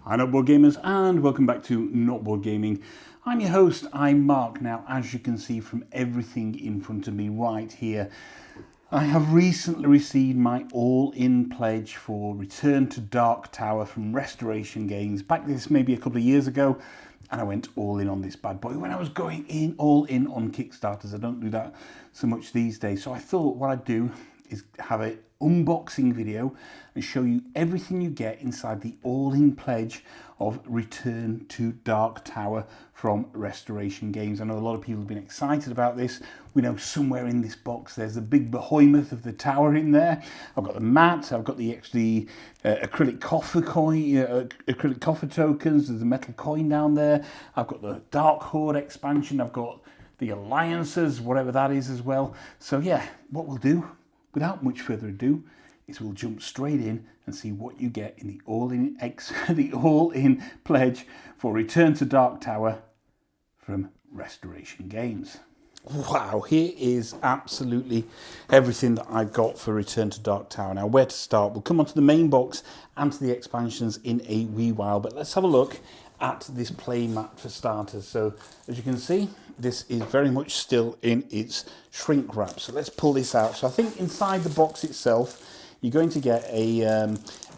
Hi Not Board Gamers, and welcome back to Not Board Gaming. I'm your host, I'm Mark. Now, as you can see from everything in front of me right here, I have recently received my all-in pledge for Return to Dark Tower from Restoration Games. Back this maybe a couple of years ago, and I went all in on this bad boy when I was going in all in on Kickstarters. I don't do that so much these days, so I thought what I'd do is have an unboxing video and show you everything you get inside the all-in pledge of Return to Dark Tower from Restoration Games. I know a lot of people have been excited about this. We know somewhere in this box there's a big behemoth of the tower in there. I've got the mat, I've got the acrylic coffer tokens, there's a metal coin down there. I've got the Dark Horde expansion, I've got the alliances, whatever that is as well. So yeah, what we'll do, without much further ado, is we'll jump straight in and see what you get in the all-in pledge for Return to Dark Tower from Restoration Games. Wow, here is absolutely everything that I've got for Return to Dark Tower. Now, where to start? We'll come onto the main box and to the expansions in a wee while, but let's have a look at this play mat for starters. So, as you can see, this is very much still in its shrink wrap. So let's pull this out. So I think inside the box itself, you're going to get a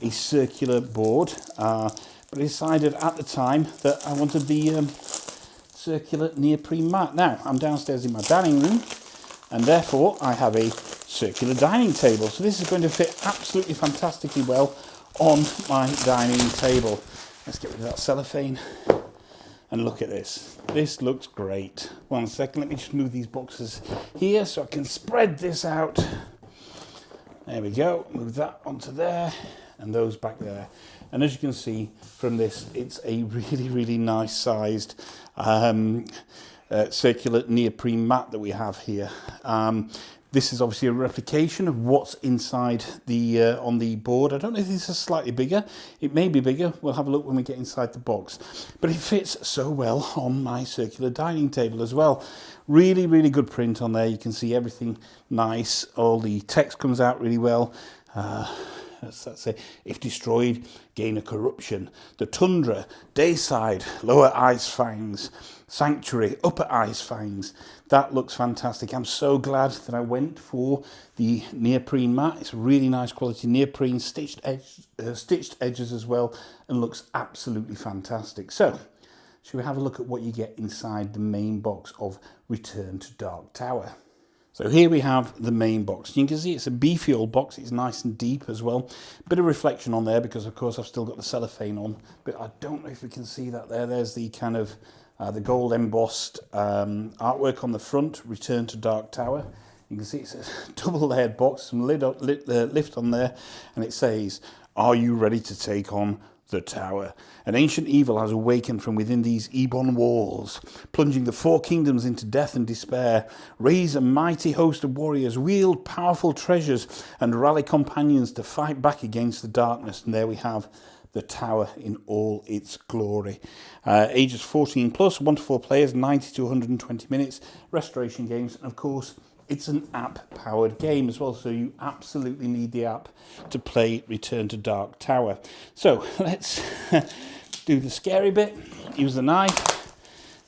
circular board. But I decided at the time that I wanted the circular neoprene mat. Now, I'm downstairs in my dining room, and therefore I have a circular dining table. So this is going to fit absolutely fantastically well on my dining table. Let's get rid of that cellophane and look at this. This looks great. One second, let me just move these boxes here so I can spread this out. There we go, move that onto there and those back there. And as you can see from this, it's a really nice sized circular neoprene mat that we have here. This is obviously a replication of what's inside the on the board. I don't know if this is slightly bigger. It may be bigger. We'll have a look when we get inside the box. But it fits so well on my circular dining table as well. Really good print on there. You can see everything nice. All the text comes out really well. Let's say, if destroyed, gain a corruption. The Tundra, Dayside, Lower Ice Fangs, Sanctuary, Upper Ice Fangs. That looks fantastic. I'm so glad that I went for the neoprene mat. It's really nice quality neoprene, stitched edges as well, and looks absolutely fantastic. So, should we have a look at what you get inside the main box of Return to Dark Tower? So here we have the main box. You can see it's a beefy old box. It's nice and deep as well. Bit of reflection on there because, of course, I've still got the cellophane on. But I don't know if we can see that there. There's the kind of the gold embossed artwork on the front, Return to Dark Tower. You can see it's a double-layered box, some lift on there, and it says, "Are you ready to take on the tower? An ancient evil has awakened from within these ebon walls, plunging the four kingdoms into death and despair. Raise a mighty host of warriors, wield powerful treasures, and rally companions to fight back against the darkness." And there we have the tower in all its glory. Ages 14 plus, 1 to 4 players, 90 to 120 minutes. Restoration Games, and of course, it's an app-powered game as well, so you absolutely need the app to play Return to Dark Tower. So let's do the scary bit. Use the knife,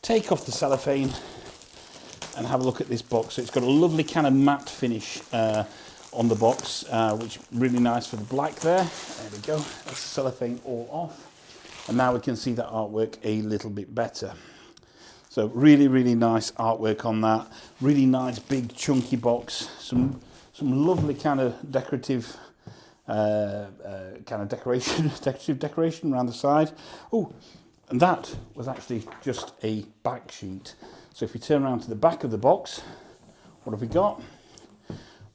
take off the cellophane, and have a look at this box. So it's got a lovely kind of matte finish on the box, which is really nice for the black there. There we go. That's the cellophane all off. And now we can see that artwork a little bit better. So really nice artwork on that. Really nice big chunky box. Some lovely kind of decorative decoration around the side. Oh, and that was actually just a back sheet. So if we turn around to the back of the box, what have we got?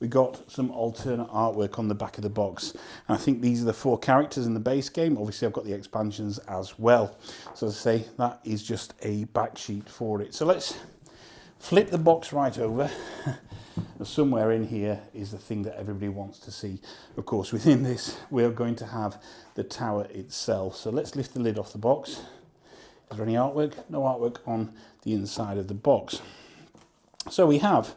We got some alternate artwork on the back of the box. And I think these are the 4 characters in the base game. Obviously, I've got the expansions as well. So as I say, that is just a back sheet for it. So let's flip the box right over. Somewhere in here is the thing that everybody wants to see. Of course, within this, we're going to have the tower itself. So let's lift the lid off the box. Is there any artwork? No artwork on the inside of the box. So we have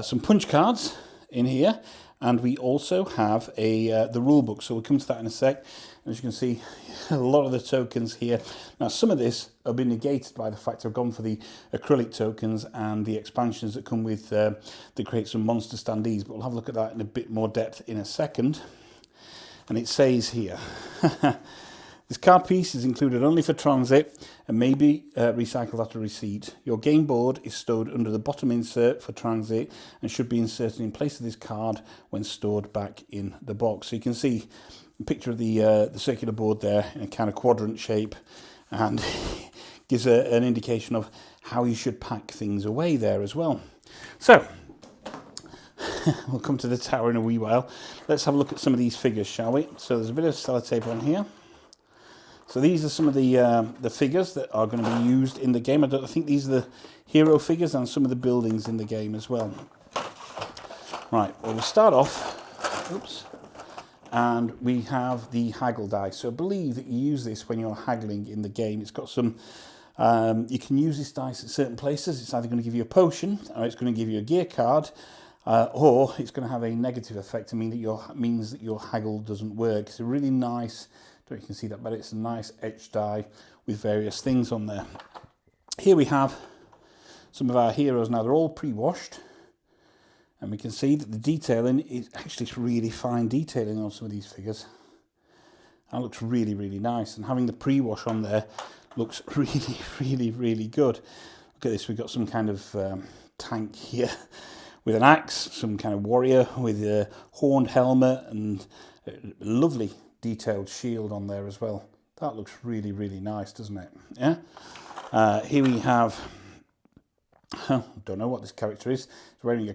some punch cards in here, And we also have the rule book, so we'll come to that in a sec. As you can see, a lot of the tokens here. Now, some of this have been negated by the fact I've gone for the acrylic tokens and the expansions that come with that create some monster standees, but we'll have a look at that in a bit more depth in a second. And it says here, this card piece is included only for transit and may be recycled after receipt. Your game board is stored under the bottom insert for transit and should be inserted in place of this card when stored back in the box. So you can see a picture of the circular board there in a kind of quadrant shape, and gives an indication of how you should pack things away there as well. So we'll come to the tower in a wee while. Let's have a look at some of these figures, shall we? So there's a bit of sellotape on here. So these are some of the figures that are going to be used in the game. I think these are the hero figures and some of the buildings in the game as well. Right, well, we'll start off, oops, and we have the haggle dice. So I believe that you use this when you're haggling in the game. It's got some, you can use this dice at certain places. It's either going to give you a potion, or it's going to give you a gear card, or it's going to have a negative effect to mean that means that your haggle doesn't work. It's a really nice, I don't know if you can see that, but it's a nice etched die with various things on there. Here we have some of our heroes. Now they're all pre-washed, and we can see that the detailing is actually really fine detailing on some of these figures. That looks really, really nice, and having the pre-wash on there looks really, really, really good. Look at this, we've got some kind of tank here with an axe, some kind of warrior with a horned helmet, and a lovely detailed shield on there as well. That looks really, really nice, doesn't it? Yeah. Here we have, I don't know what this character is. He's wearing a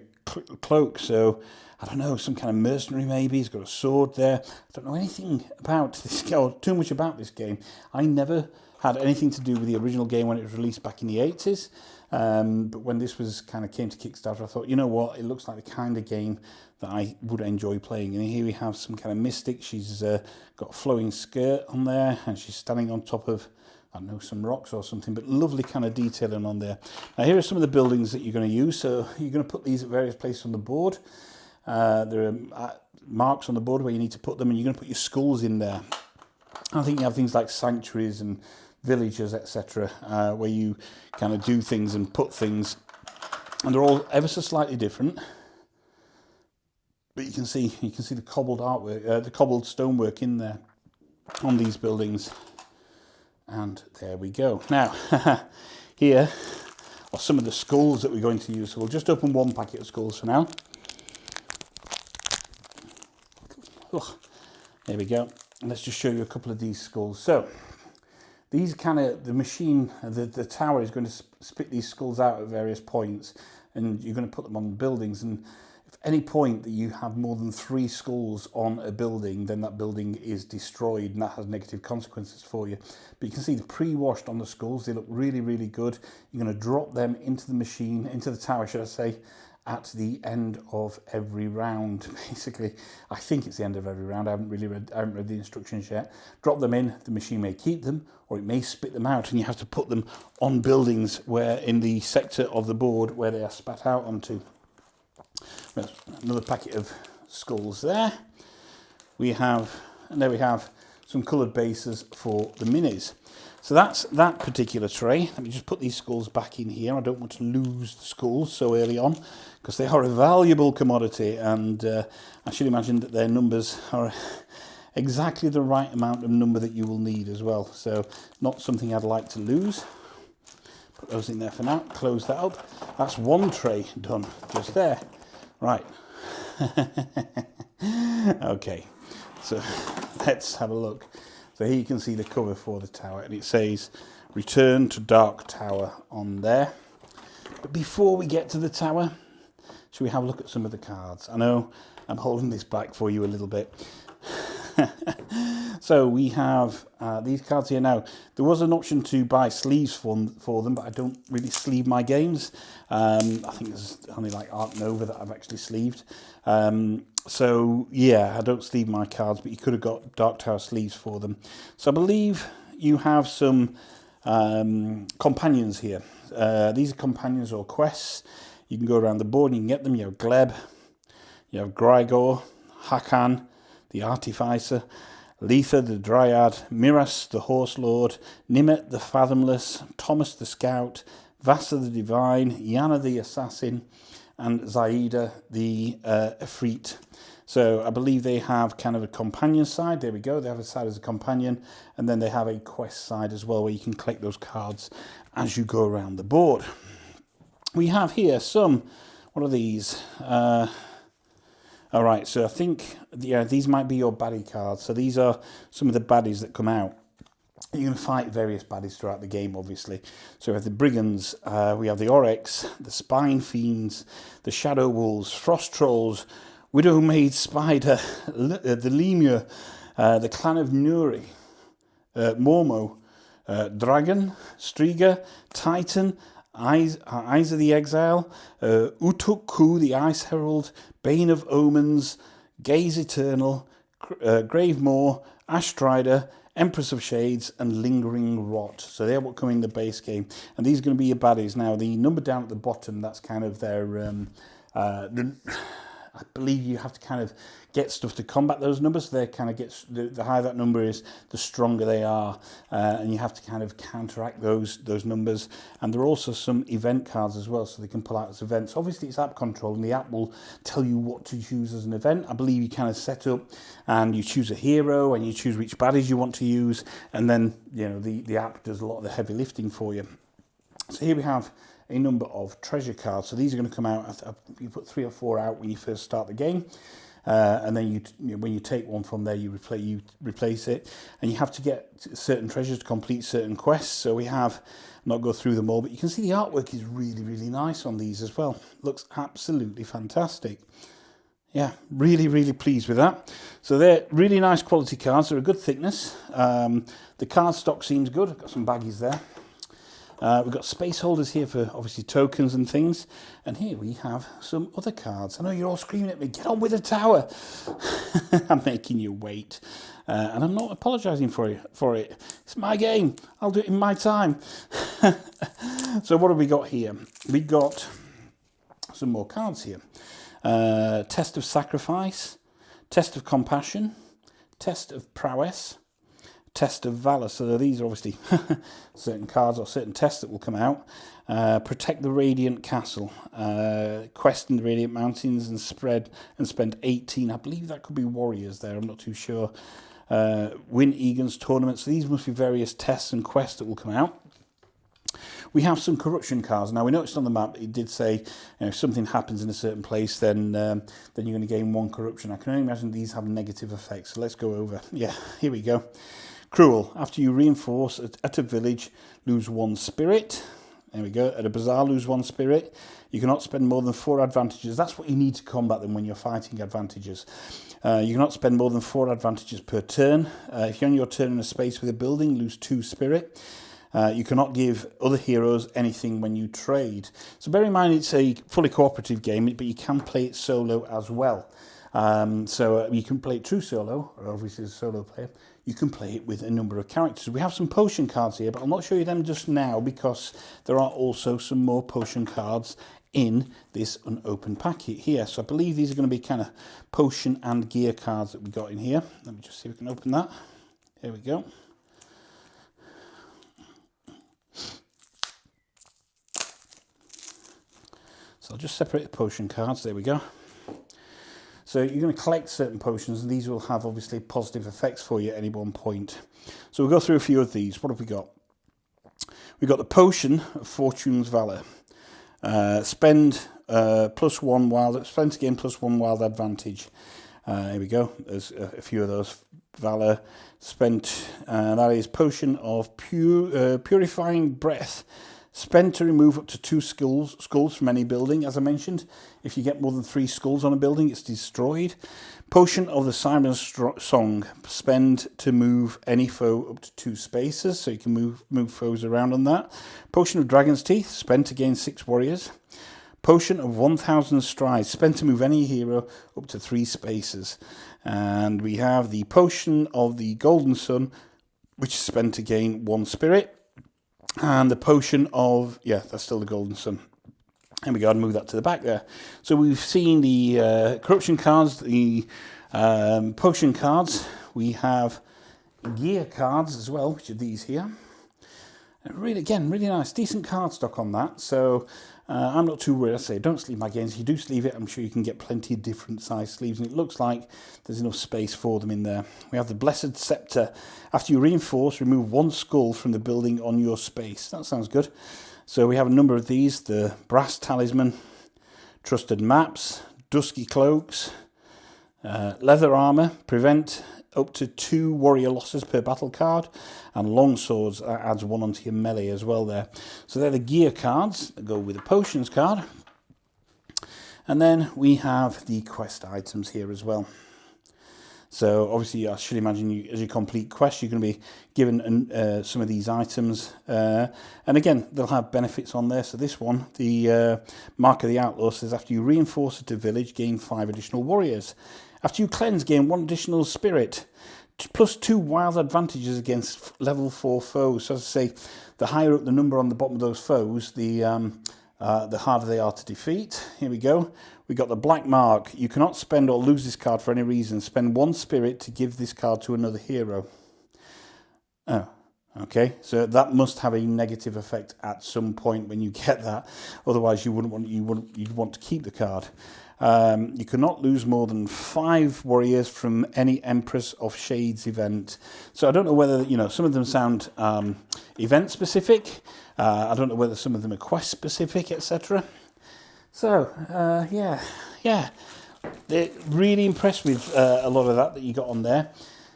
cloak, so I don't know, some kind of mercenary maybe. He's got a sword there. I don't know anything about this game, or too much about this game. I never had anything to do with the original game when it was released back in the 80s. But when this was kind of came to Kickstarter, I thought, you know what, it looks like the kind of game that I would enjoy playing. And here we have some kind of mystic. She's got a flowing skirt on there, and she's standing on top of, I don't know, some rocks or something, but lovely kind of detailing on there. Now here are some of the buildings that you're going to use. So you're going to put these at various places on the board. There are marks on the board where you need to put them, and you're going to put your skulls in there. I think you have things like sanctuaries and villages, etc., where you kind of do things and put things, and they're all ever so slightly different. But you can see the cobbled artwork, the cobbled stonework in there on these buildings. And there we go. Now, here are some of the skulls that we're going to use. So we'll just open one packet of skulls for now. Oh, there we go. And let's just show you a couple of these skulls. So these kind of, the machine, the tower is going to spit these skulls out at various points, and you're going to put them on buildings. And if any point that you have more than 3 skulls on a building, then that building is destroyed, and that has negative consequences for you. But you can see the pre-washed on the skulls. They look really, really good. You're going to drop them into the machine, into the tower, should I say, at the end of every round, basically. I think it's the end of every round. I haven't read the instructions yet. Drop them in. The machine may keep them, or it may spit them out, and you have to put them on buildings where in the sector of the board where they are spat out onto. Well, another packet of skulls there. And there we have some coloured bases for the minis. So that's that particular tray. Let me just put these skulls back in here. I don't want to lose the skulls so early on, because they are a valuable commodity, and I should imagine that their numbers are exactly the right amount of number that you will need as well. So not something I'd like to lose. Put those in there for now. Close that up. That's one tray done just there. Right. Okay. So let's have a look. So here you can see the cover for the tower, and it says Return to Dark Tower on there. But before we get to the tower, should we have a look at some of the cards? I know I'm holding this back for you a little bit. So we have these cards here. Now, there was an option to buy sleeves for them, but I don't really sleeve my games. I think there's only like Art Nova that I've actually sleeved. So yeah, I don't sleeve my cards, but you could have got Dark Tower sleeves for them. So I believe you have some companions here. These are companions or quests. You can go around the board and you can get them. You have Gleb, You have Grigor, Hakan, the Artificer, Letha the Dryad, Miras the Horse Lord, Nimet the Fathomless, Thomas the Scout, Vasa the Divine, Yana the Assassin, and Zaida the Efreet. So I believe they have kind of a companion side. There we go. They have a side as a companion, and then they have a quest side as well, where you can collect those cards as you go around the board. We have here some, what are these? All right, so I think these might be your baddie cards. So these are some of the baddies that come out. You're going to fight various baddies throughout the game, obviously. So we have the Brigands, we have the Oryx, the Spine Fiends, the Shadow Wolves, Frost Trolls, Widow Maid Spider, the Lemur, the Clan of Nuri, Mormo, Dragon, Striga, Titan, Eyes of the Exile, Utukku, the Ice Herald, Bane of Omens, Gaze Eternal, Gravemaw, Ashtrider, Empress of Shades, and Lingering Rot. So they're what come in the base game. And these are going to be your baddies. Now, the number down at the bottom, that's kind of their... I believe you have to kind of get stuff to combat those numbers. They kind of get the higher that number is, the stronger they are, and you have to kind of counteract those numbers. And there are also some event cards as well, so they can pull out as events. Obviously, it's app control, and the app will tell you what to choose as an event. I believe you kind of set up, and you choose a hero, and you choose which baddies you want to use, and then the app does a lot of the heavy lifting for you. So here we have a number of treasure cards. So these are going to come out, you put 3 or 4 out when you first start the game, and then when you take one from there, you replace it, and you have to get certain treasures to complete certain quests. So we have, I'm not go through them all, but you can see the artwork is really, really nice on these as well. Looks absolutely fantastic. Yeah, really, really pleased with that. So they're really nice quality cards. They're a good thickness. The card stock seems good. I've got some baggies there. We've got space holders here for obviously tokens and things, and here we have some other cards. I know you're all screaming at me, get on with the tower. I'm making you wait, and I'm not apologising for it. It's my game. I'll do it in my time. So what have we got here? We got some more cards here. Test of Sacrifice, Test of Compassion, Test of Prowess, Test of Valor. So these are obviously certain cards or certain tests that will come out. Protect the Radiant Castle, quest in the Radiant Mountains, and spend 18. I believe that could be warriors there. I'm not too sure. Win Egan's tournament. So these must be various tests and quests that will come out. We have some corruption cards. Now, we noticed on the map it did say if something happens in a certain place, then you're going to gain 1 corruption. I can only imagine these have negative effects. So let's go over. Yeah, here we go. Cruel. After you reinforce at a village, lose 1 spirit. There we go. At a bazaar, lose 1 spirit. You cannot spend more than 4 advantages. That's what you need to combat them when you're fighting advantages. You cannot spend more than 4 advantages per turn. If you're on your turn in a space with a building, lose 2 spirit. You cannot give other heroes anything when you trade. So bear in mind it's a fully cooperative game, but you can play it solo as well. So you can play it true solo, or obviously as a solo player. You can play it with a number of characters. We have some potion cards here, but I'll not show you them just now because there are also some more potion cards in this unopened packet here. So I believe these are going to be kind of potion and gear cards that we got in here. Let me just see if we can open that. Here we go. So I'll just separate the potion cards. There we go. So you're going to collect certain potions, and these will have obviously positive effects for you at any one point. So we'll go through a few of these. What have we got? We've got the Potion of Fortune's Valor. Spend +1 wild, spend to gain +1 wild advantage. Here we go. There's a few of those. Valor spent. That is Potion of Purifying Breath. Spent to remove up to 2 skulls from any building. As I mentioned, if you get more than 3 skulls on a building, it's destroyed. Potion of the Siren's Song. Spend to move any foe up to 2 spaces, so you can move foes around on that. Potion of Dragon's Teeth. Spent to gain 6 warriors. Potion of 1000 Strides. Spent to move any hero up to 3 spaces. And we have the Potion of the Golden Sun, which is spent to gain 1 spirit. And the Potion of, yeah, that's still the Golden Sun. There we go, I'd move that to the back there. So we've seen the corruption cards, the potion cards. We have gear cards as well, which are these here. And really, again, really nice, decent card stock on that. So I'm not too worried. I say, don't sleeve my games. If you do sleeve it, I'm sure you can get plenty of different size sleeves. And it looks like there's enough space for them in there. We have the Blessed Scepter. After you reinforce, remove one skull from the building on your space. That sounds good. So we have a number of these. The Brass Talisman, Trusted Maps, Dusky Cloaks, Leather Armour, prevent up to 2 warrior losses per battle card, and long swords adds 1 onto your melee as well there. So they're the gear cards that go with the potions card. And then we have the quest items here as well. So obviously I should imagine you, as you complete quests, you're going to be given some of these items. And again, they'll have benefits on there. So this one, the Mark of the Outlaw, says after you reinforce at a village, gain 5 additional warriors. After you cleanse, gain 1 additional spirit, plus 2 wild advantages against level 4 foes. So as I say, the higher up the number on the bottom of those foes, the harder they are to defeat. Here we go. We got the Black Mark. You cannot spend or lose this card for any reason. Spend 1 spirit to give this card to another hero. Oh, okay. So that must have a negative effect at some point when you get that. Otherwise, you'd want to keep the card. You cannot lose more than 5 warriors from any Empress of Shades event. So I don't know whether, you know, some of them sound event specific. I don't know whether some of them are quest specific, etc. So yeah, they're really impressed with a lot of that you got on there.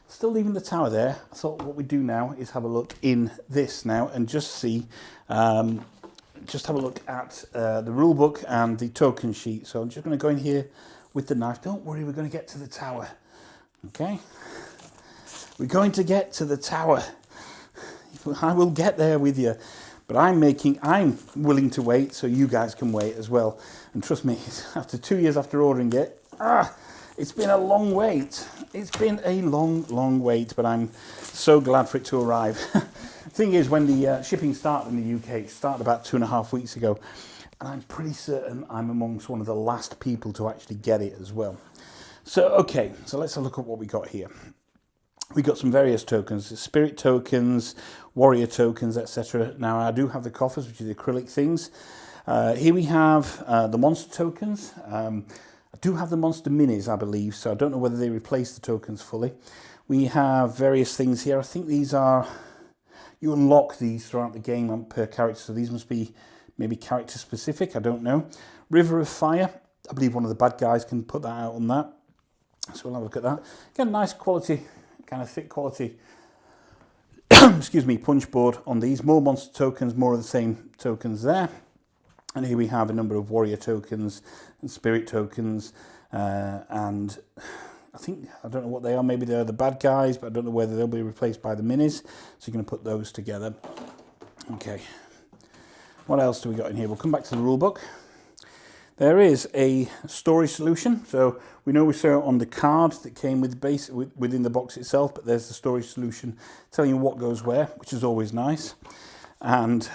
Still leaving the tower there. I thought what we do now is have a look in this now and just see. Just have a look at the rule book and the token sheet. So I'm just going to go in here with the knife. Don't worry, we're going to get to the tower. Okay? We're going to get to the tower. I will get there with you. But I'm willing to wait so you guys can wait as well. And trust me, after 2 years after ordering it, it's been a long wait. It's been a long wait, but I'm so glad for it to arrive. The thing is, when the shipping started in the UK, it started about 2.5 weeks ago, and I'm pretty certain I'm amongst one of the last people to actually get it as well. So, okay, so let's have a look at what we got here. We got some various tokens, spirit tokens, warrior tokens, etc. Now, I do have the coffers, which are the acrylic things. Here we have the monster tokens. I do have the monster minis, I believe, so I don't know whether they replace the tokens fully. We have various things here. I think these are... You unlock these throughout the game per character, so these must be maybe character specific, I don't know. River of Fire, I believe one of the bad guys can put that out on that. So we'll have a look at that. Again, nice quality, kind of thick quality, excuse me, punch board on these. More monster tokens, more of the same tokens there. And here we have a number of warrior tokens and spirit tokens, and I don't know what they are, maybe they're the bad guys, but I don't know whether they'll be replaced by the minis. So you're going to put those together. Okay. What else do we got in here? We'll come back to the rule book. There is a storage solution. So we know we saw it on the card that came with base within the box itself, but there's the storage solution telling you what goes where, which is always nice. And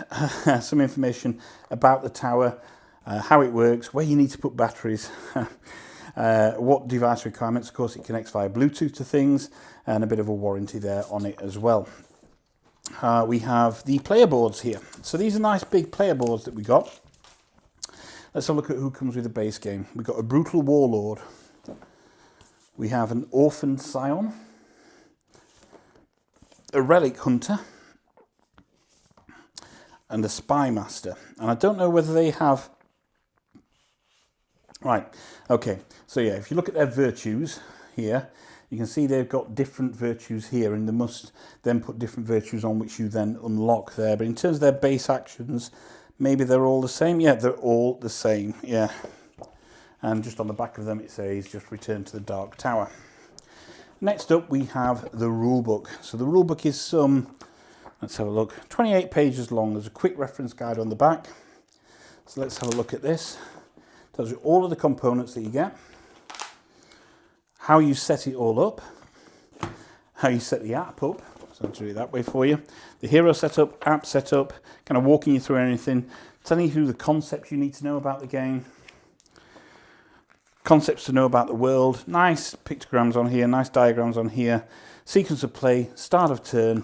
some information about the tower, how it works, where you need to put batteries. What device requirements, of course it connects via Bluetooth to things, and a bit of a warranty there on it as well. We have the player boards here. So these are nice big player boards that we got. Let's have a look at who comes with the base game. We've got a Brutal Warlord. We have an Orphaned Scion. A Relic Hunter. And a Spy Master. And I don't know whether they have... Right, okay, so yeah, if you look at their virtues here, you can see they've got different virtues here, and they must then put different virtues on which you then unlock there. But in terms of their base actions, maybe they're all the same. Yeah, they're all the same, yeah. And just on the back of them it says, just return to the Dark Tower. Next up we have the rule book. So the rule book is let's have a look, 28 pages long. There's a quick reference guide on the back. So let's have a look at this. Tells you all of the components that you get, how you set it all up, how you set the app up. So I'll do it that way for you. The hero setup, app setup, kind of walking you through anything, telling you the concepts you need to know about the game, concepts to know about the world, nice pictograms on here, nice diagrams on here, sequence of play, start of turn,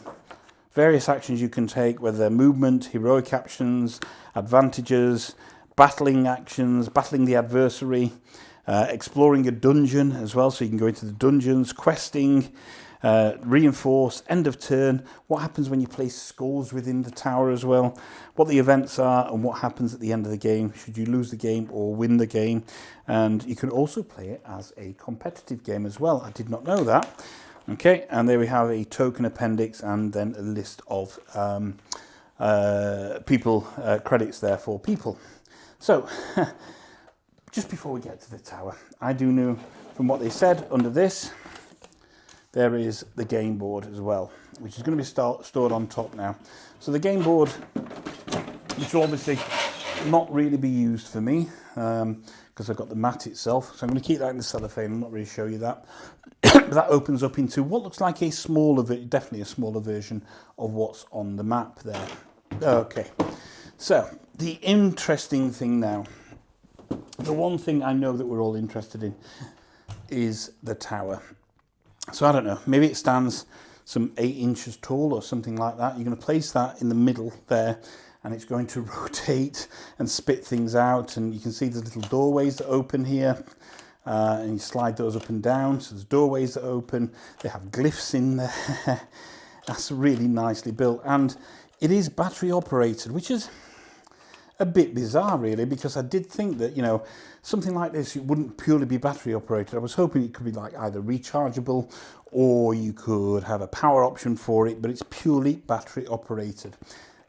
various actions you can take, whether they're movement, heroic actions, advantages, battling actions, battling the adversary, exploring a dungeon as well, so you can go into the dungeons, questing, reinforce, end of turn, what happens when you place skulls within the tower as well, what the events are and what happens at the end of the game, should you lose the game or win the game. And you can also play it as a competitive game as well. I did not know that. Okay, and there we have a token appendix and then a list of people, credits there for people. So, just before we get to the tower, I do know from what they said under this, there is the game board as well, which is going to be stored on top now. So the game board, which will obviously not really be used for me, because I've got the mat itself. So I'm going to keep that in the cellophane and not really show you that. But that opens up into what looks like a smaller, definitely a smaller version of what's on the map there. Okay, so the interesting thing now, the one thing I know that we're all interested in is the tower. So I don't know, maybe it stands some 8 inches tall or something like that. You're going to place that in the middle there and it's going to rotate and spit things out, and you can see there's little doorways that open here, and you slide those up and down, so there's doorways that open, they have glyphs in there. That's really nicely built, and it is battery operated, which is a bit bizarre really, because I did think that, you know, something like this, it wouldn't purely be battery operated. I was hoping it could be like either rechargeable or you could have a power option for it, but it's purely battery operated.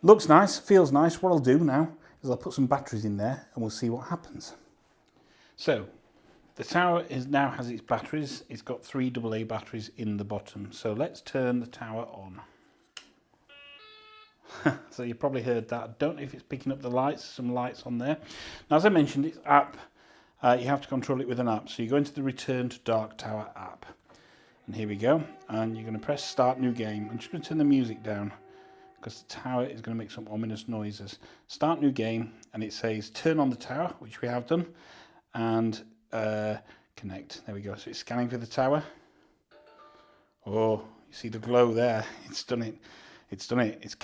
Looks nice, feels nice. What I'll do now is I'll put some batteries in there and we'll see what happens. So the tower now has its batteries. It's got 3 AA batteries in the bottom. So let's turn the tower on. So you probably heard that. I don't know if it's picking up the lights, some lights on there. Now, as I mentioned, it's app. You have to control it with an app. So you go into the Return to Dark Tower app. And here we go. And you're going to press Start New Game. I'm just going to turn the music down because the tower is going to make some ominous noises. Start New Game, and it says turn on the tower, which we have done, and connect. There we go. So it's scanning for the tower. Oh, you see the glow there. It's done it. It's done it. It's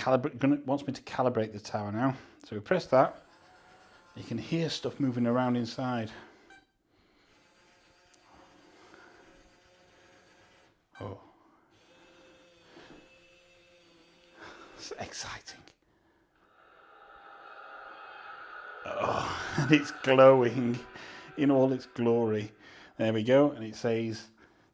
wants me to calibrate the tower now. So we press that. You can hear stuff moving around inside. Oh. It's exciting. Oh, and it's glowing in all its glory. There we go. And it says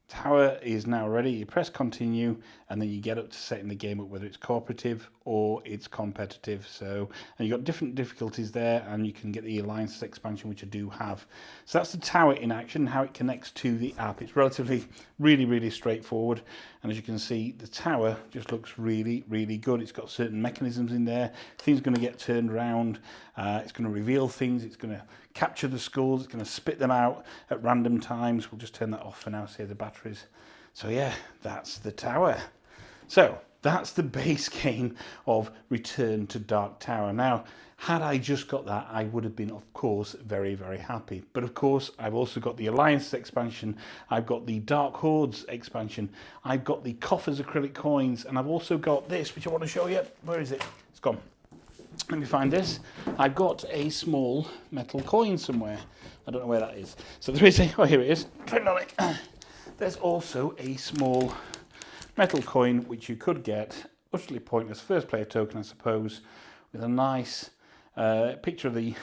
tower is now ready. You press continue and then you get up to setting the game up, whether it's cooperative or it's competitive. So, and you've got different difficulties there, and you can get the alliance expansion, which I do have. So that's the tower in action, how it connects to the app. It's relatively really straightforward, and as you can see, the tower just looks really good. It's got certain mechanisms in there. Things are going to get turned around. It's going to reveal things. It's going to capture the skulls. It's going to spit them out at random times. We'll just turn that off for now, save the batteries. So yeah, that's the tower. So that's the base game of Return to Dark Tower. Now, had I just got that, I would have been, of course, very happy. But of course, I've also got the Alliance expansion. I've got the Dark Hordes expansion. I've got the Coffers acrylic coins. And I've also got this, which I want to show you. Where is it? It's gone. Let me find this. I've got a small metal coin somewhere. I don't know where that is. So there is a, oh, here it is. Turn on it. There's also a small metal coin which you could get, utterly pointless, first player token I suppose, with a nice picture of the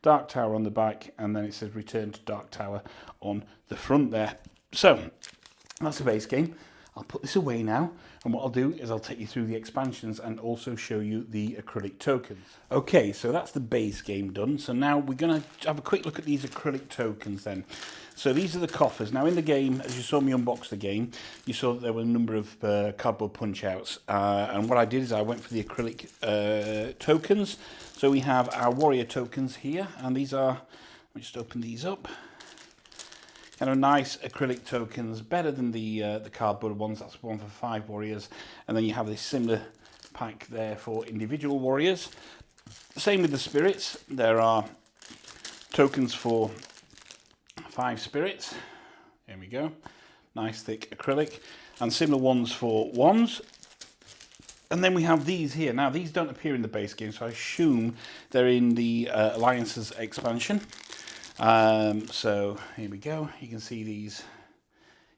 Dark Tower on the back, and then it says Return to Dark Tower on the front there. So that's the base game. I'll put this away now, and what I'll do is I'll take you through the expansions and also show you the acrylic tokens. Okay, so that's the base game done. So now we're going to have a quick look at these acrylic tokens then. So these are the coffers. Now in the game, as you saw me unbox the game, you saw that there were a number of cardboard punch outs. And what I did is I went for the acrylic tokens. So we have our warrior tokens here, and these are, let me just open these up. kind of nice acrylic tokens, better than the cardboard ones. That's one for 5 warriors, and then you have this similar pack there for individual warriors. Same with the spirits. There are tokens for 5 spirits. Here we go. Nice thick acrylic, and similar ones for wands. And then we have these here. Now, these don't appear in the base game, so I assume they're in the Alliances expansion. So here we go. You can see these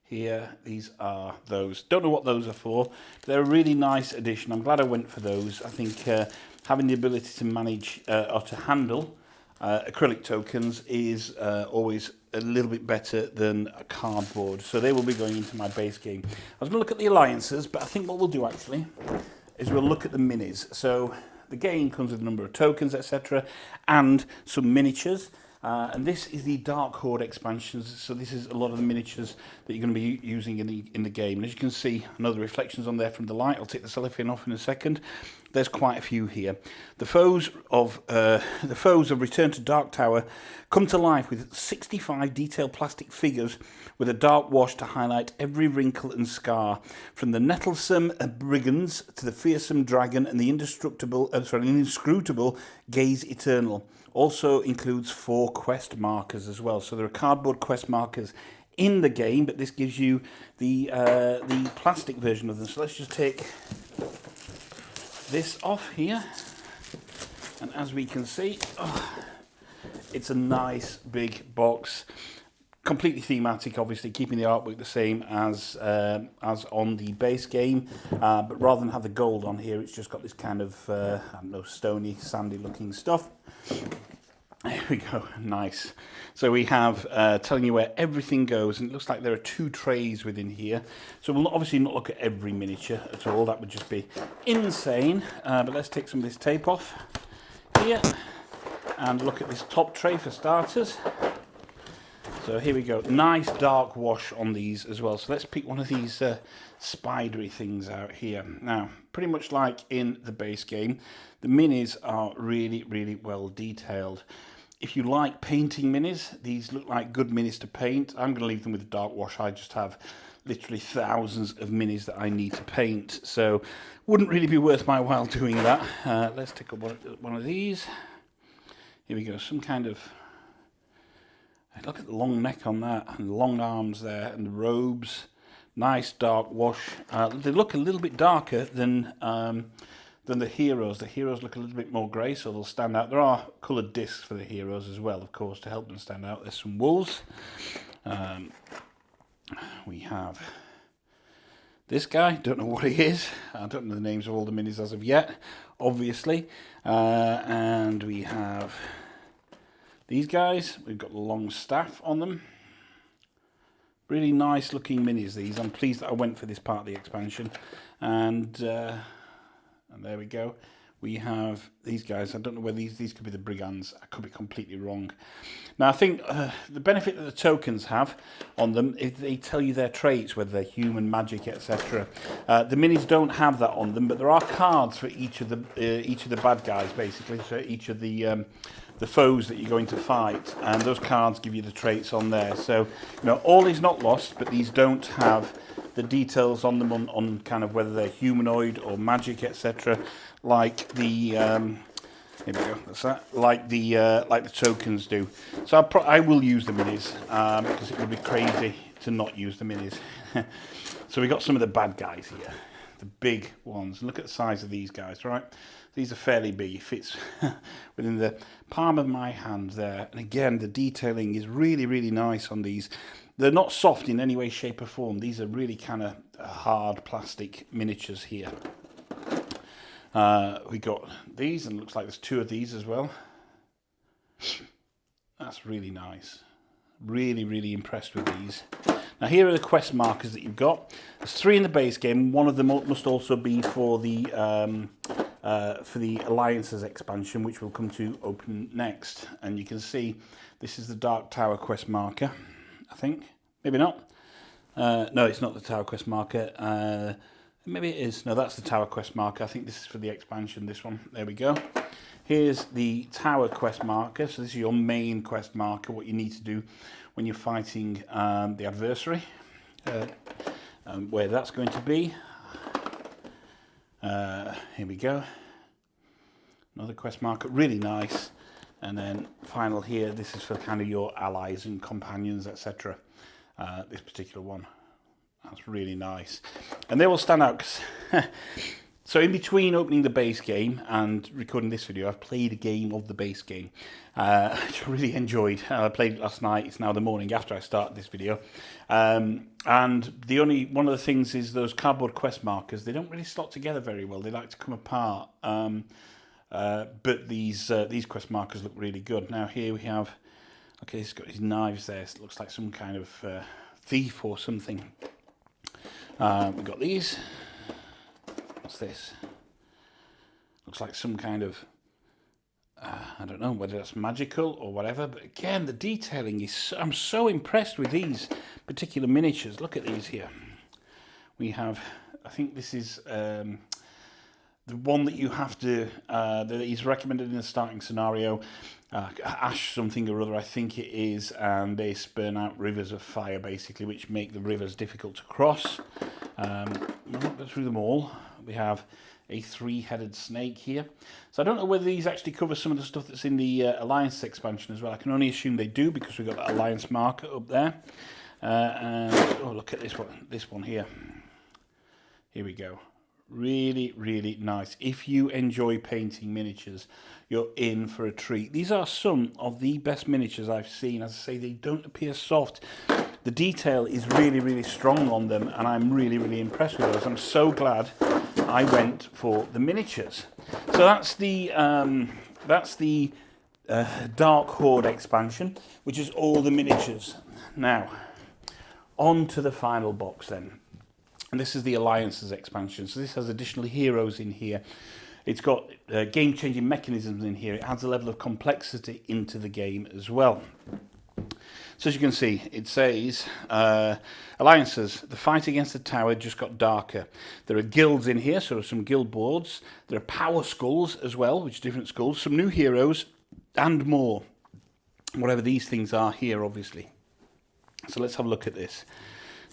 here. These are those. Don't know what those are for, but they're a really nice addition. I'm glad I went for those. I think having the ability to manage or to handle acrylic tokens is always a little bit better than a cardboard. So they will be going into my base game. I was going to look at the Alliances, but I think what we'll do actually is we'll look at the minis. So the game comes with a number of tokens, etc., and some miniatures. And this is the Dark Horde expansions. So this is a lot of the miniatures that you're going to be using in the game. And as you can see, another reflections on there from the light. I'll take the cellophane off in a second. There's quite a few here. The foes of Return to Dark Tower come to life with 65 detailed plastic figures with a dark wash to highlight every wrinkle and scar, from the nettlesome brigands to the fearsome dragon and the inscrutable gaze eternal. Also includes 4 quest markers as well. So there are cardboard quest markers in the game, but this gives you the plastic version of them. So let's just take this off here, and as we can see, it's a nice big box, completely thematic, obviously keeping the artwork the same as on the base game, but rather than have the gold on here, it's just got this kind of I don't know, stony, sandy looking stuff. There we go, nice. So we have telling you where everything goes, and it looks like there are 2 trays within here. So we'll obviously not look at every miniature at all, that would just be insane. But let's take some of this tape off here and look at this top tray for starters. So here we go, nice dark wash on these as well. So let's pick one of these spidery things out here. Now, pretty much like in the base game, the minis are really, really well detailed. If you like painting minis, these look like good minis to paint. I'm going to leave them with the dark wash. I just have literally thousands of minis that I need to paint, so wouldn't really be worth my while doing that. Let's take up one of these. Here we go, some kind of... Look at the long neck on that, and the long arms there, and the robes. Nice dark wash. They look a little bit darker than the heroes. The heroes look a little bit more grey, so they'll stand out. There are coloured discs for the heroes as well, of course, to help them stand out. There's some wolves. We have this guy. Don't know what he is. I don't know the names of all the minis as of yet, obviously. And we have these guys. We've got the long staff on them. Really nice looking minis, these. I'm pleased that I went for this part of the expansion. And there we go. We have these guys. I don't know whether these could be the brigands. I could be completely wrong. Now, I think the benefit that the tokens have on them is they tell you their traits, whether they're human, magic, etc. The minis don't have that on them, but there are cards for each of the bad guys, basically. So each of the foes that you're going to fight, and those cards give you the traits on there. So, you know, all is not lost, but these don't have the details on them on kind of whether they're humanoid or magic, etc. Like the here we go. That's that. Like the tokens do. So I will use the minis because it would be crazy to not use the minis. So we got some of the bad guys here, the big ones. Look at the size of these guys, right? These are fairly big. It fits within the palm of my hand there. And again, the detailing is really, really nice on these. They're not soft in any way, shape or form. These are really kind of hard plastic miniatures here. We got these, and it looks like there's 2 of these as well. That's really nice. Really, really impressed with these. Now here are the quest markers that you've got. There's 3 in the base game. One of them must also be for the Alliances expansion, which we'll come to open next. And you can see this is the Dark Tower quest marker, I think. Maybe not. No, it's not the Tower quest marker. Maybe it is. No, that's the Tower quest marker. I think this is for the expansion, this one. There we go. Here's the Tower quest marker. So this is your main quest marker, what you need to do when you're fighting the adversary. Where that's going to be. Here we go. Another quest marker, really nice. And then final here, this is for kind of your allies and companions, etc. This particular one. That's really nice. And they will stand out. So in between opening the base game and recording this video, I've played a game of the base game, which I really enjoyed. I played it last night. It's now the morning after I started this video. And one of the things is those cardboard quest markers, they don't really slot together very well. They like to come apart. But these quest markers look really good. Now here we have, okay, he's got his knives there. So it looks like some kind of thief or something. We've got these. What's this? Looks like some kind of, I don't know whether that's magical or whatever, but again, the detailing is, I'm so impressed with these particular miniatures. Look at these here. We have, I think this is the one that you have to, that is recommended in the starting scenario, ash something or other, I think it is, and they spurn out rivers of fire, basically, which make the rivers difficult to cross. We'll go through them all. We have a three-headed snake here. So I don't know whether these actually cover some of the stuff that's in the Alliance expansion as well. I can only assume they do because we've got that Alliance marker up there. And oh, look at this one here. Here we go. Really, really nice. If you enjoy painting miniatures, you're in for a treat. These are some of the best miniatures I've seen. As I say, they don't appear soft. The detail is really, really strong on them, and I'm really, really impressed with those. I'm so glad I went for the miniatures. So that's the Dark Horde expansion, which is all the miniatures. Now, on to the final box then. And this is the Alliances expansion. So this has additional heroes in here. It's got game-changing mechanisms in here. It adds a level of complexity into the game as well. So as you can see, it says, Alliances, the fight against the tower just got darker. There are guilds in here, so there are some guild boards. There are power skulls as well, which are different skulls. Some new heroes and more. Whatever these things are here, obviously. So let's have a look at this.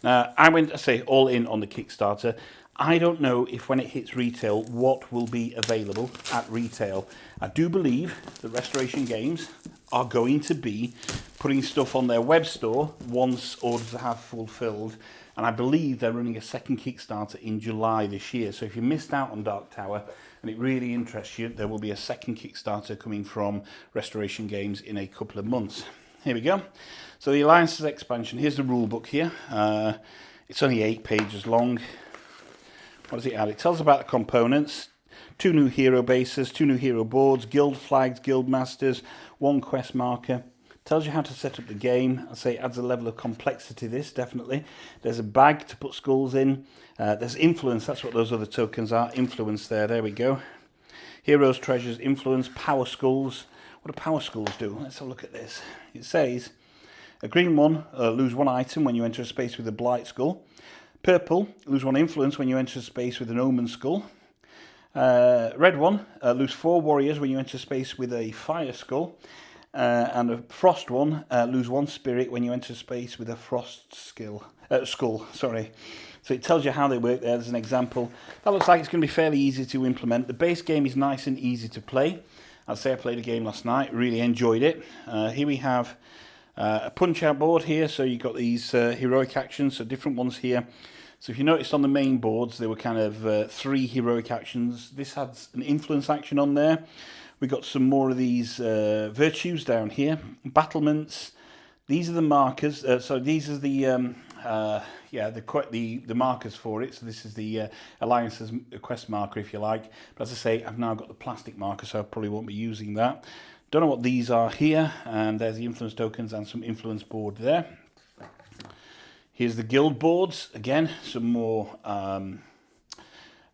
Now, I went, I say, all in on the Kickstarter. I don't know if when it hits retail, what will be available at retail. I do believe that Restoration Games are going to be putting stuff on their web store once orders have fulfilled. And I believe they're running a second Kickstarter in July this year. So if you missed out on Dark Tower and it really interests you, there will be a second Kickstarter coming from Restoration Games in a couple of months. Here we go. So the Alliances expansion, here's the rule book here. It's only 8 pages long. What does it add? It tells about the components, 2 new hero bases, 2 new hero boards, guild flags, guild masters, 1 quest marker. Tells you how to set up the game. I say it adds a level of complexity, this, definitely. There's a bag to put skulls in. There's influence, that's what those other tokens are. Influence there we go. Heroes, treasures, influence, power skulls. What do power skulls do? Let's have a look at this. It says, a green one, lose 1 item when you enter a space with a blight skull. Purple, lose 1 influence when you enter a space with an omen skull. Red one, lose 4 warriors when you enter a space with a fire skull. And a frost one, lose 1 spirit when you enter a space with a frost skull. Sorry. So it tells you how they work there. There's an example. That looks like it's going to be fairly easy to implement. The base game is nice and easy to play. I'd say I played a game last night, really enjoyed it. Here we have a punch-out board here, so you've got these heroic actions, so different ones here. So if you noticed on the main boards, there were kind of 3 heroic actions. This has an influence action on there. We've got some more of these virtues down here. Battlements. These are the markers. So these are the the markers for it. So this is the Alliance's quest marker, if you like. But as I say, I've now got the plastic marker, so I probably won't be using that. Don't know what these are here. And there's the influence tokens and some influence board there. Here's the guild boards. Again, some more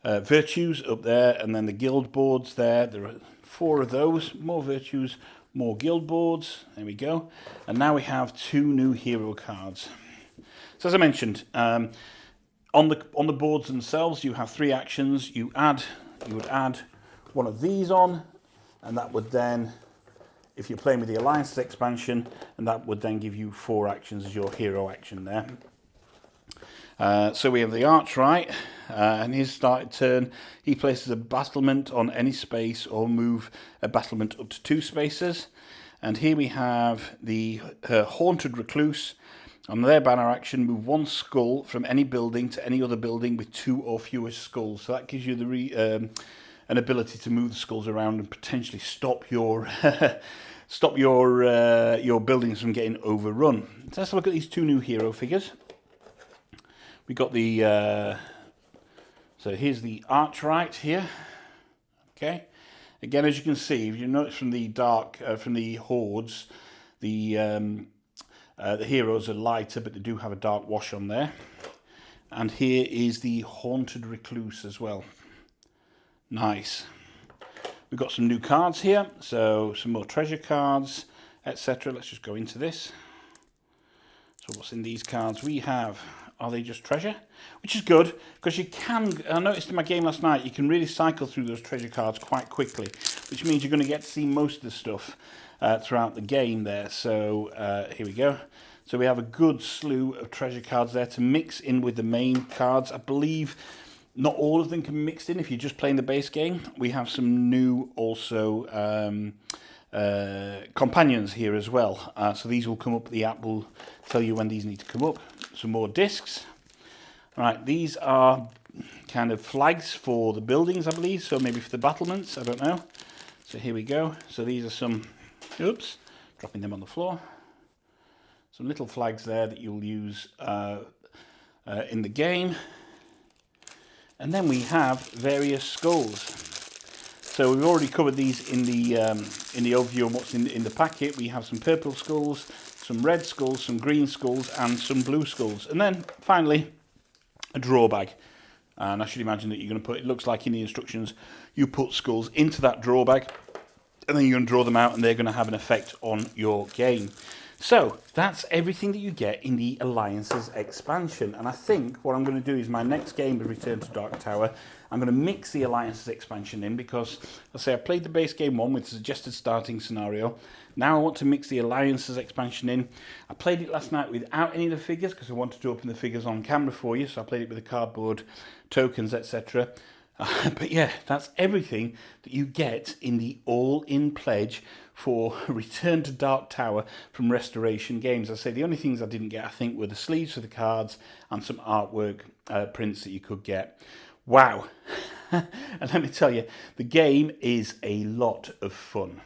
virtues up there, and then the guild boards there. There are 4 of those. More virtues, more guild boards. There we go. And now we have 2 new hero cards. So as I mentioned, On the boards themselves, you have 3 actions. You would add one of these on, and that would then, if you're playing with the Alliances expansion, and that would then give you 4 actions as your hero action there. So we have the Archright, and his started turn, he places a battlement on any space or move a battlement up to 2 spaces. And here we have the Haunted Recluse. On their banner action, move 1 skull from any building to any other building with 2 or fewer skulls. So that gives you the an ability to move the skulls around and potentially stop your your buildings from getting overrun. So let's have a look at these 2 new hero figures. We got the so here's the Archright here. Okay, again, as you can see, if you notice from the from the hordes, the heroes are lighter, but they do have a dark wash on there. And here is the Haunted Recluse as well. Nice. We've got some new cards here, so some more treasure cards, etc. Let's just go into this. So what's in these cards? We have, are they just treasure? Which is good, because you can, I noticed in my game last night, you can really cycle through those treasure cards quite quickly, which means you're going to get to see most of the stuff throughout the game there. So here we go. So we have a good slew of treasure cards there to mix in with the main cards. I believe not all of them can be mixed in if you're just playing the base game. We have some new also companions here as well. So these will come up, the app will tell you when these need to come up. Some more discs. Right, these are kind of flags for the buildings, I believe, so maybe for the battlements, I don't know. So here we go. So these are some, oops, dropping them on the floor. Some little flags there that you'll use in the game. And then we have various skulls. So we've already covered these in the overview of what's in the packet. We have some purple skulls, some red skulls, some green skulls, and some blue skulls. And then finally, a draw bag. And I should imagine that you're going to put, it looks like in the instructions, you put skulls into that draw bag, and then you're going to draw them out, and they're going to have an effect on your game. So that's everything that you get in the Alliances expansion. And I think what I'm going to do is my next game of Return to Dark Tower, I'm going to mix the Alliances expansion in, because I'll say I played the base game 1 with a suggested starting scenario. Now I want to mix the Alliances expansion in. I played it last night without any of the figures because I wanted to open the figures on camera for you. So I played it with the cardboard tokens, etc. But yeah, that's everything that you get in the all-in pledge for Return to Dark Tower from Restoration Games. I say the only things I didn't get, I think, were the sleeves for the cards and some artwork prints that you could get. Wow. And let me tell you, the game is a lot of fun.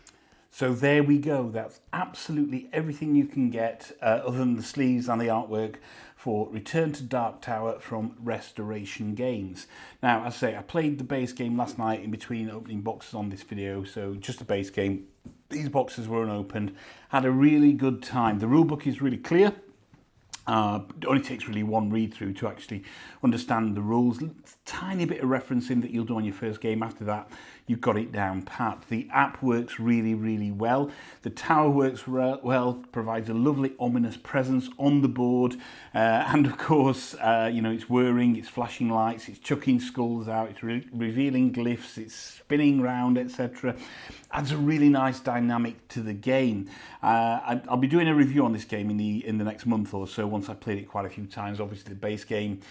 So there we go. That's absolutely everything you can get other than the sleeves and the artwork for Return to Dark Tower from Restoration Games. Now, as I say, I played the base game last night in between opening boxes on this video, so just a base game. These boxes were unopened. Had a really good time. The rulebook is really clear. It only takes really one read through to actually understand the rules. Tiny bit of referencing that you'll do on your first game. After that, you've got it down pat. The app works really, really well. The tower works well, provides a lovely ominous presence on the board. And of course, you know, it's whirring, it's flashing lights, it's chucking skulls out, it's revealing glyphs, it's spinning round, etc. Adds a really nice dynamic to the game. I'll be doing a review on this game in the next month or so, once I've played it quite a few times. Obviously the base game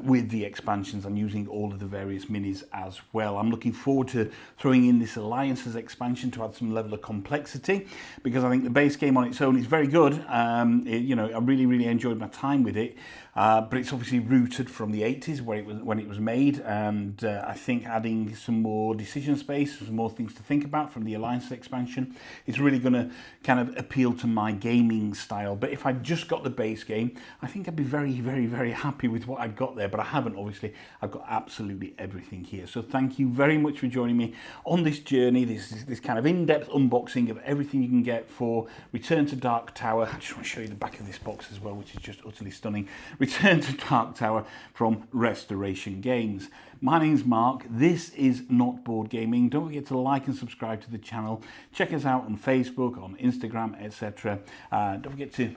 with the expansions and using all of the various minis as well. I'm looking forward to throwing in this Alliances expansion to add some level of complexity, because I think the base game on its own is very good. You know, I really enjoyed my time with it, but it's obviously rooted from the 80s when it was made, and I think adding some more decision space, some more things to think about from the Alliances expansion, is really going to kind of appeal to my gaming style. But if I just got the base game, I think I'd be very happy with what I've got there, but I haven't. Obviously, I've got absolutely everything here. So thank you very much for joining me on this journey, this kind of in-depth unboxing of everything you can get for Return to Dark Tower. I just want to show you the back of this box as well, which is just utterly stunning. Return to Dark Tower from Restoration Games. My name's Mark. This is Not Board Gaming. Don't forget to like and subscribe to the channel. Check us out on Facebook, on Instagram, etc. Don't forget to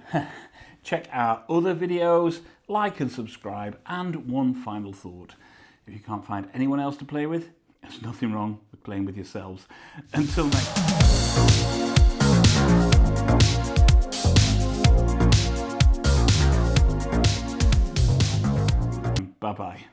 check our other videos. like and subscribe. And one final thought, if you can't find anyone else to play with, there's nothing wrong with playing with yourselves. Until next time. Bye-bye.